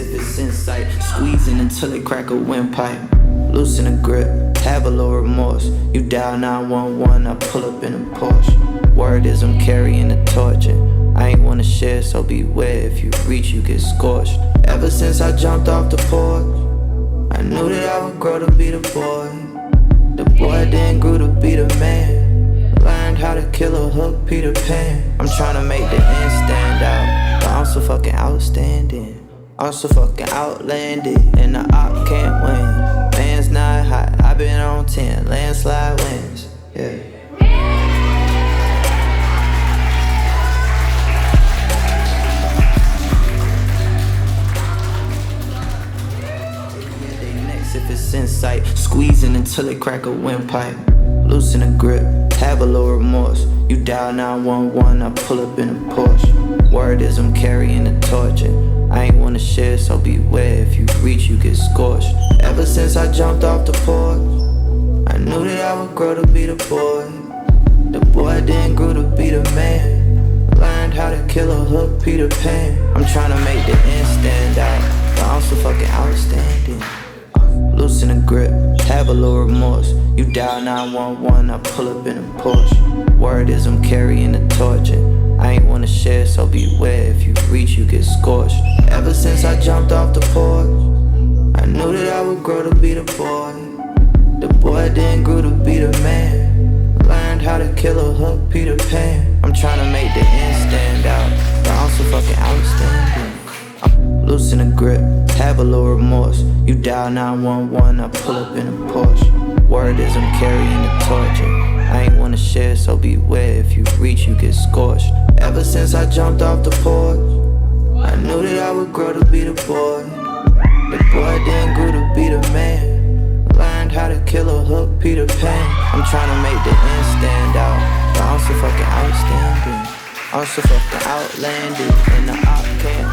if it's in sight. Squeezing until it crack a windpipe. Loosen the grip, have a little remorse. You dial 911, I pull up in a Porsche. Word is I'm carrying the torch, and I ain't wanna share, so beware. If you reach, you get scorched. Ever since I jumped off the porch, I knew that I would grow to be the boy. The boy then grew to be the man. Learned how to kill a hook, Peter Pan. I'm tryna make the end stand out, but I'm so fucking outstanding. I'm so fucking outlandish, and the op can't win. Man's not hot, I been on 10, landslide wins, yeah. If it's in sight, squeezing until it crack a windpipe. Loosen the grip, have a little remorse. You dial 911, I pull up in a Porsche. Word is I'm carrying the torch, and I ain't wanna share, so beware. If you reach, you get scorched. Ever since I jumped off the porch, I knew that I would grow to be the boy. The boy then grew to be the man. Learned how to kill a hook, Peter Pan. I'm tryna make the end stand out, but I'm so fucking outstanding. Loosen the grip, have a little remorse. You dial 911, I pull up in a Porsche. Word is I'm carrying the torch, and I ain't wanna share, so beware. If you reach, you get scorched. Ever since I jumped off the porch, I knew that I would grow to be the boy. The boy then grew to be the man. Learned how to kill a hook, Peter Pan. I'm tryna make the end stand out, but I'm so fucking outstanding. Loosen the grip, have a little remorse. You dial 911, I pull up in a Porsche. Word is I'm carrying the torch, and I ain't wanna share, so beware. If you reach, you get scorched. Ever since I jumped off the porch, I knew that I would grow to be the boy. The boy then grew to be the man. Learned how to kill a hook, Peter Pan. I'm tryna make the end stand out, but I'm so fucking outstanding. I'm so fucking outlandish, and the op can't